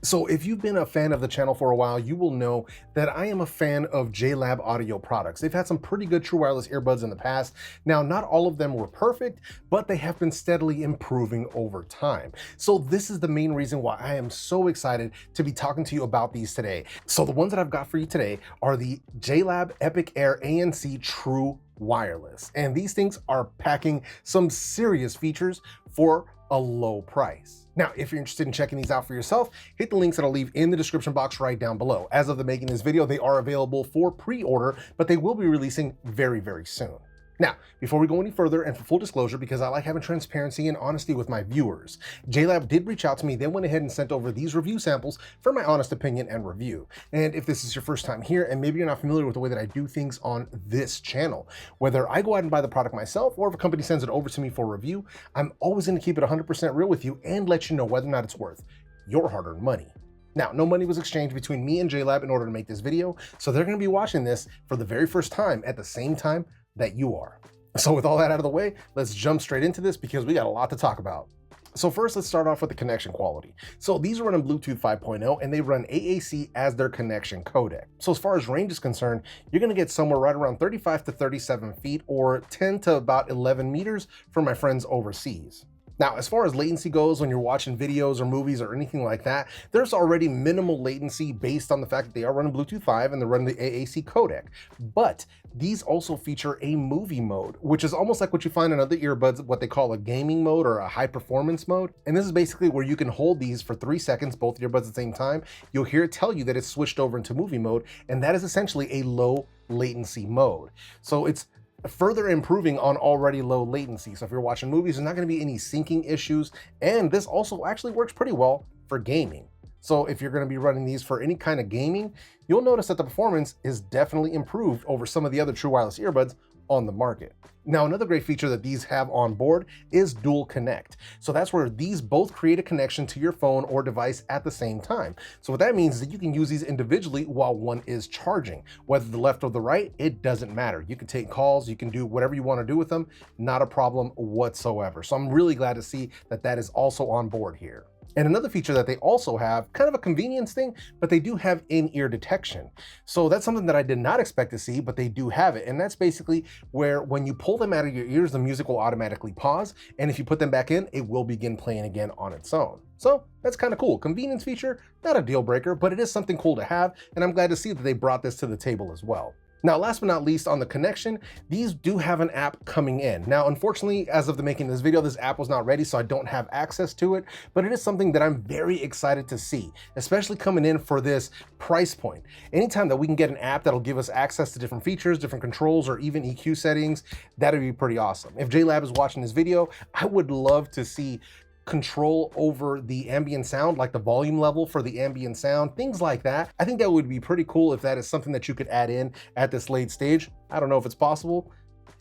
So if you've been a fan of the channel for a while, you will know that I am a fan of Jlab audio products. They've had some pretty good true wireless earbuds in the past. Now, not all of them were perfect, but they have been steadily improving over time. So this is the main reason why I am so excited to be talking to you about these today. So the ones that I've got for you today are the Jlab Epic Air ANC True Wireless. And these things are packing some serious features for a low price. Now, if you're interested in checking these out for yourself, hit the links that I'll leave in the description box right down below. As of the making of this video, they are available for pre-order, but they will be releasing very, very soon. Now, before we go any further, and for full disclosure, because I like having transparency and honesty with my viewers, Jlab did reach out to me. They went ahead and sent over these review samples for my honest opinion and review. And if this is your first time here, and maybe you're not familiar with the way that I do things on this channel, whether I go out and buy the product myself, or if a company sends it over to me for review, I'm always gonna keep it 100% real with you and let you know whether or not it's worth your hard-earned money. Now, no money was exchanged between me and Jlab in order to make this video, so they're gonna be watching this for the very first time at the same time that you are. So with all that out of the way, let's jump straight into this because we got a lot to talk about. So first, let's start off with the connection quality. So these are running Bluetooth 5.0 and they run AAC as their connection codec. So as far as range is concerned, you're gonna get somewhere right around 35 to 37 feet or 10 to about 11 meters for my friends overseas. Now, as far as latency goes, when you're watching videos or movies or anything like that, there's already minimal latency based on the fact that they are running Bluetooth 5 and they're running the AAC codec. But these also feature a movie mode, which is almost like what you find in other earbuds, what they call a gaming mode or a high performance mode. And this is basically where you can hold these for 3 seconds, both earbuds at the same time. You'll hear it tell you that it's switched over into movie mode, and that is essentially a low latency mode. So it's further improving on already low latency. So if you're watching movies, there's not going to be any syncing issues. And this also actually works pretty well for gaming. So if you're going to be running these for any kind of gaming, you'll notice that the performance is definitely improved over some of the other true wireless earbuds on the market. Now, another great feature that these have on board is dual connect. So that's where these both create a connection to your phone or device at the same time. So what that means is that you can use these individually while one is charging. Whether the left or the right, it doesn't matter. You can take calls, you can do whatever you want to do with them, not a problem whatsoever. So I'm really glad to see that that is also on board here. And another feature that they also have, kind of a convenience thing, but they do have in-ear detection. So that's something that I did not expect to see, but they do have it. And that's basically where when you pull them out of your ears, the music will automatically pause. And if you put them back in, it will begin playing again on its own. So that's kind of cool. Convenience feature, not a deal breaker, but it is something cool to have. And I'm glad to see that they brought this to the table as well. Now, last but not least, on the connection, these do have an app coming in. Now, unfortunately, as of the making of this video, this app was not ready, so I don't have access to it, but it is something that I'm very excited to see, especially coming in for this price point. Anytime that we can get an app that'll give us access to different features, different controls, or even EQ settings, that'd be pretty awesome. If Jlab is watching this video, I would love to see control over the ambient sound, like the volume level for the ambient sound, things like that. I think that would be pretty cool if that is something that you could add in at this late stage. I don't know if it's possible,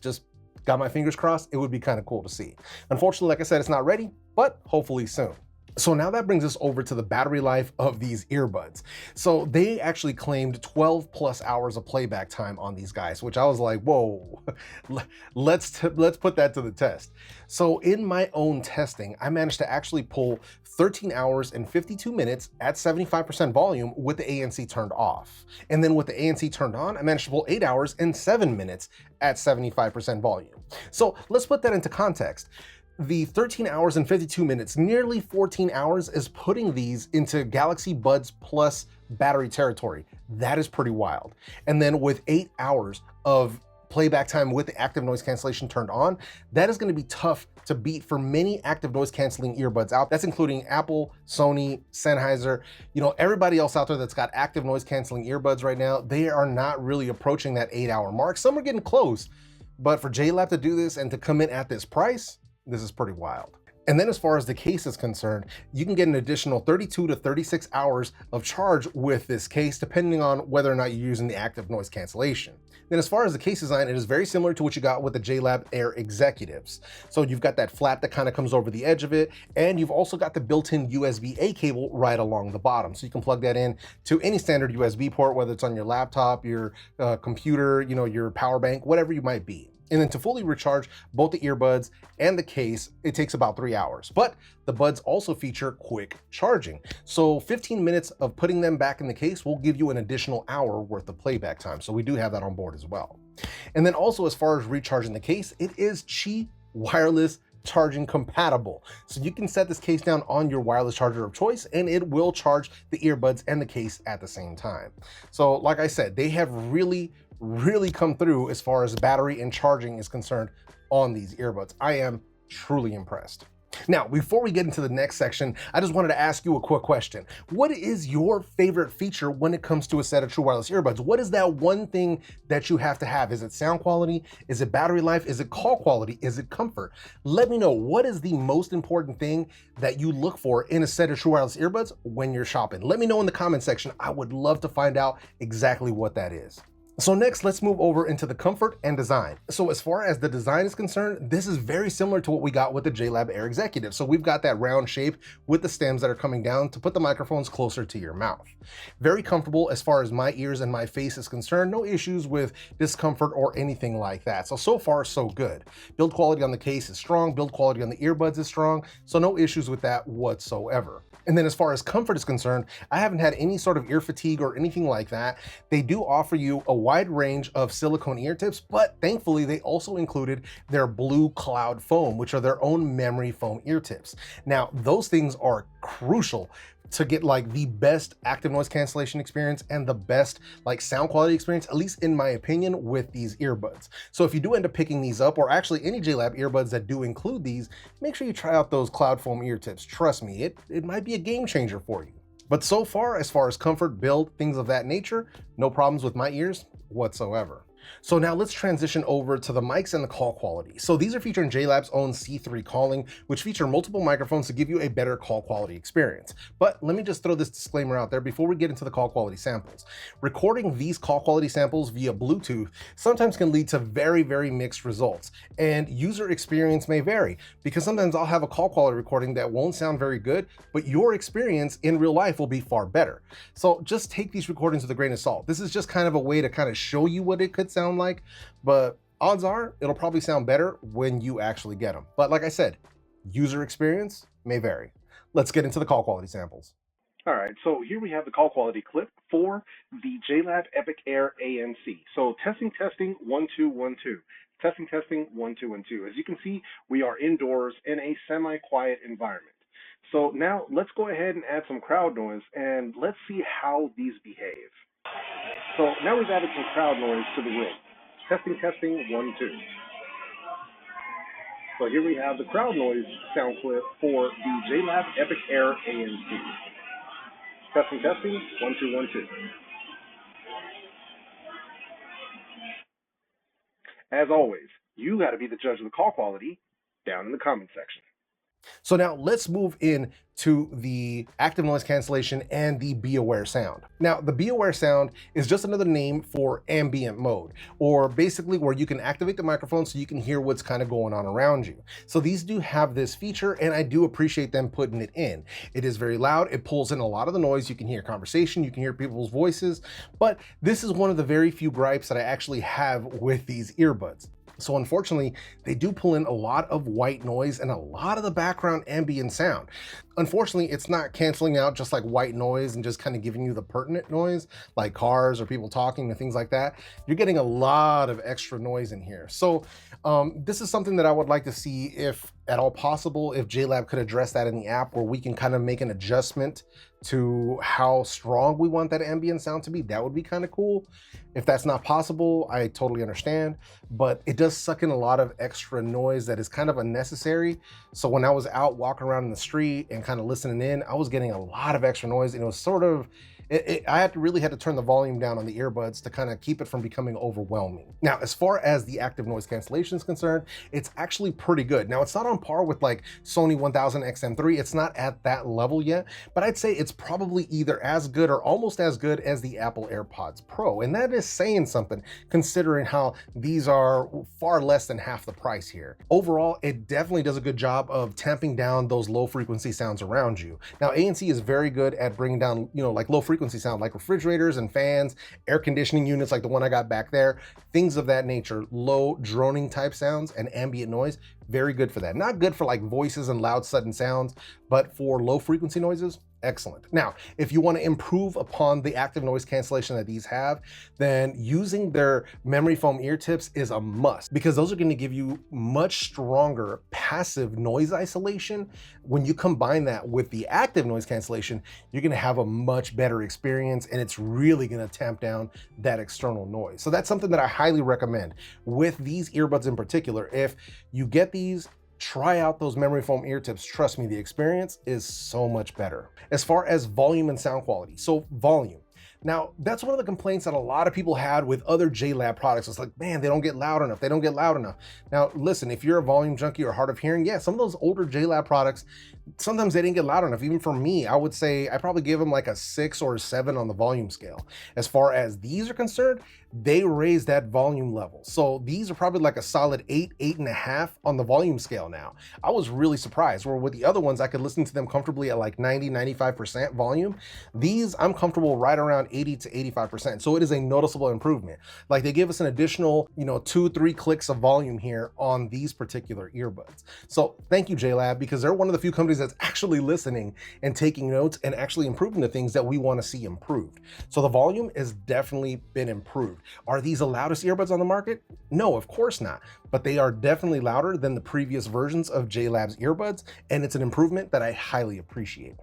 just got my fingers crossed. It would be kind of cool to see. Unfortunately, like I said, it's not ready, but hopefully soon. So now that brings us over to the battery life of these earbuds. So they actually claimed 12 plus hours of playback time on these guys, which I was like, whoa, let's put that to the test. So in my own testing, I managed to actually pull 13 hours and 52 minutes at 75% volume with the ANC turned off. And then with the ANC turned on, I managed to pull 8 hours and 7 minutes at 75% volume. So let's put that into context. The 13 hours and 52 minutes, nearly 14 hours, is putting these into Galaxy Buds Plus battery territory. That is pretty wild. And then with 8 hours of playback time with the active noise cancellation turned on, that is going to be tough to beat for many active noise canceling earbuds out. That's including Apple, Sony, Sennheiser, everybody else out there that's got active noise canceling earbuds right now. They are not really approaching that 8-hour mark. Some are getting close, but for Jlab to do this and to come in at this price, this is pretty wild. And then as far as the case is concerned, you can get an additional 32 to 36 hours of charge with this case, depending on whether or not you're using the active noise cancellation. Then as far as the case design, it is very similar to what you got with the Jlab Air Executives. So you've got that flap that kind of comes over the edge of it, and you've also got the built-in USB-A cable right along the bottom. So you can plug that in to any standard USB port, whether it's on your laptop, your computer, your power bank, whatever you might be. And then to fully recharge both the earbuds and the case, it takes about 3 hours. But the buds also feature quick charging. So 15 minutes of putting them back in the case will give you an additional hour worth of playback time. So we do have that on board as well. And then also, as far as recharging the case, it is Qi wireless charging compatible. So you can set this case down on your wireless charger of choice and it will charge the earbuds and the case at the same time. So like I said, they have really come through as far as battery and charging is concerned on these earbuds. I am truly impressed. Now, before we get into the next section, I just wanted to ask you a quick question. What is your favorite feature when it comes to a set of true wireless earbuds? What is that one thing that you have to have? Is it sound quality? Is it battery life? Is it call quality? Is it comfort? Let me know, what is the most important thing that you look for in a set of true wireless earbuds when you're shopping? Let me know in the comment section. I would love to find out exactly what that is. So next, let's move over into the comfort and design. So as far as the design is concerned, this is very similar to what we got with the Jlab Air Executive. So we've got that round shape with the stems that are coming down to put the microphones closer to your mouth. Very comfortable as far as my ears and my face is concerned. No issues with discomfort or anything like that. So far, so good. Build quality on the case is strong. Build quality on the earbuds is strong. So no issues with that whatsoever. And then as far as comfort is concerned, I haven't had any sort of ear fatigue or anything like that. They do offer you a wide range of silicone ear tips, but thankfully they also included their blue cloud foam, which are their own memory foam ear tips. Now, those things are crucial to get like the best active noise cancellation experience and the best like sound quality experience, at least in my opinion, with these earbuds. So if you do end up picking these up, or actually any Jlab earbuds that do include these, make sure you try out those cloud foam ear tips. Trust me, it might be a game changer for you. But so far, as far as comfort, build, things of that nature, no problems with my ears whatsoever. So now let's transition over to the mics and the call quality. So these are featuring Jlab's own C3 calling, which feature multiple microphones to give you a better call quality experience. But let me just throw this disclaimer out there before we get into the call quality samples. Recording these call quality samples via Bluetooth sometimes can lead to very mixed results, and user experience may vary, because sometimes I'll have a call quality recording that won't sound very good, but your experience in real life will be far better. So just take these recordings with a grain of salt. This is just kind of a way to kind of show you what it could sound like, but odds are it'll probably sound better when you actually get them. But like I said, user experience may vary. Let's get into the call quality samples. All right, so here we have the call quality clip for the Jlab Epic Air ANC. So testing, 1, 2, 1, 2. Testing, 1, 2, 1, 2. As you can see, we are indoors in a semi-quiet environment. So now let's go ahead and add some crowd noise and let's see how these behave. So now we've added some crowd noise to the room. Testing, 1, 2. So here we have the crowd noise sound clip for the Jlab Epic Air ANC. Testing, 1, 2, 1, 2. As always, you got to be the judge of the call quality down in the comment section. So now let's move in to the active noise cancellation and the Be Aware sound. Now, the Be Aware sound is just another name for ambient mode, or basically where you can activate the microphone so you can hear what's kind of going on around you. So these do have this feature, and I do appreciate them putting it in. It is very loud. It pulls in a lot of the noise. You can hear conversation, you can hear people's voices, but this is one of the very few gripes that I actually have with these earbuds. So unfortunately, they do pull in a lot of white noise and a lot of the background ambient sound. Unfortunately, it's not canceling out just like white noise and just kind of giving you the pertinent noise, like cars or people talking and things like that. You're getting a lot of extra noise in here. So this is something that I would like to see, if at all possible, if Jlab could address that in the app, where we can kind of make an adjustment to how strong we want that ambient sound to be. That would be kind of cool. If that's not possible, I totally understand, but it does suck in a lot of extra noise that is kind of unnecessary. So when I was out walking around in the street and kind of listening in, I was getting a lot of extra noise, and it was sort of, I really had to turn the volume down on the earbuds to kind of keep it from becoming overwhelming. Now, as far as the active noise cancellation is concerned, it's actually pretty good. Now, it's not on par with like Sony 1000 XM3. It's not at that level yet, but I'd say it's probably either as good or almost as good as the Apple AirPods Pro. And that is saying something, considering how these are far less than half the price here. Overall, it definitely does a good job of tamping down those low frequency sounds around you. Now, ANC is very good at bringing down, like low frequency frequency sound like refrigerators and fans, air conditioning units like the one I got back there, things of that nature, low droning type sounds and ambient noise, very good for that. Not good for like voices and loud sudden sounds, but for low frequency noises, excellent. Now, if you want to improve upon the active noise cancellation that these have, then using their memory foam ear tips is a must, because those are going to give you much stronger passive noise isolation. When you combine that with the active noise cancellation, you're going to have a much better experience, and it's really going to tamp down that external noise. So that's something that I highly recommend with these earbuds in particular. If you get these, try out those memory foam ear tips. Trust me, the experience is so much better. As far as volume and sound quality, so volume. Now, that's one of the complaints that a lot of people had with other Jlab products. It's like, man, they don't get loud enough. They don't get loud enough. Now, listen, if you're a volume junkie or hard of hearing, yeah, some of those older Jlab products, sometimes they didn't get loud enough. Even for me, I would say I probably give them like a 6 or a 7 on the volume scale. As far as these are concerned, they raise that volume level. So these are probably like a solid 8, 8.5 on the volume scale now. I was really surprised, where with the other ones, I could listen to them comfortably at like 90, 95% volume. These, I'm comfortable right around 80 to 85%. So it is a noticeable improvement. Like they give us an additional, 2-3 clicks of volume here on these particular earbuds. So thank you, Jlab, because they're one of the few companies that's actually listening and taking notes and actually improving the things that we want to see improved. So the volume has definitely been improved. Are these the loudest earbuds on the market? No, of course not, but they are definitely louder than the previous versions of Jlab's earbuds, and it's an improvement that I highly appreciate.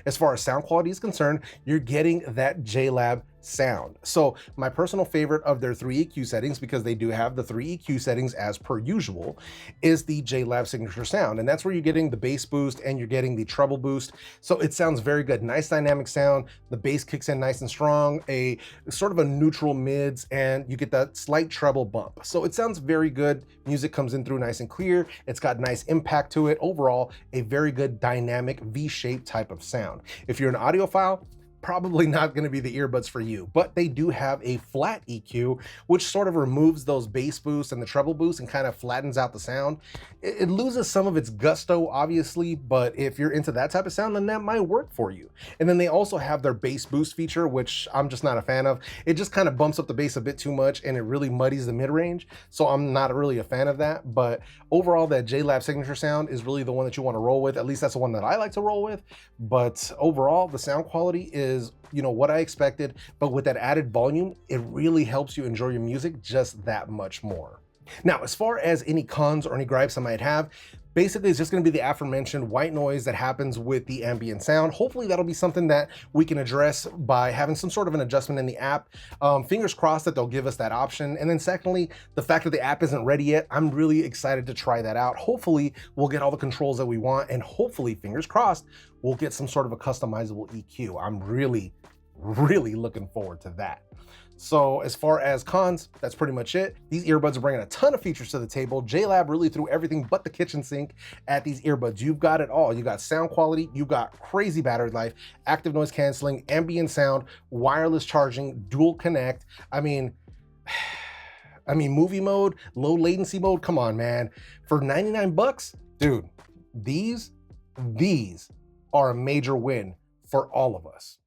As far as sound quality is concerned, you're getting that Jlab sound. So my personal favorite of their 3 EQ settings, because they do have the 3 EQ settings as per usual, is the Jlab signature sound. And that's where you're getting the bass boost and you're getting the treble boost. So it sounds very good. Nice dynamic sound. The bass kicks in nice and strong, a sort of a neutral mids, and you get that slight treble bump. So it sounds very good. Music comes in through nice and clear. It's got nice impact to it. Overall, a very good dynamic V-shaped type of sound. If you're an audiophile, probably not going to be the earbuds for you, but they do have a flat EQ, which sort of removes those bass boosts and the treble boosts and kind of flattens out the sound. It loses some of its gusto, obviously, but if you're into that type of sound, then that might work for you. And then they also have their bass boost feature, which I'm just not a fan of. It just kind of bumps up the bass a bit too much and it really muddies the mid-range. So I'm not really a fan of that. But overall, that Jlab signature sound is really the one that you want to roll with. At least that's the one that I like to roll with. But overall, the sound quality is what I expected, but with that added volume, it really helps you enjoy your music just that much more. Now, as far as any cons or any gripes I might have, basically it's just going to be the aforementioned white noise that happens with the ambient sound. Hopefully that'll be something that we can address by having some sort of an adjustment in the app. Fingers crossed that they'll give us that option. And then secondly, the fact that the app isn't ready yet, I'm really excited to try that out. Hopefully we'll get all the controls that we want, and hopefully, fingers crossed, we'll get some sort of a customizable EQ. I'm really looking forward to that. So as far as cons, that's pretty much it. These earbuds are bringing a ton of features to the table. Jlab really threw everything but the kitchen sink at these earbuds. You've got it all. You got sound quality, you've got crazy battery life, active noise canceling, ambient sound, wireless charging, dual connect. I mean, movie mode, low latency mode. Come on, man. For 99 bucks, dude, these are a major win for all of us.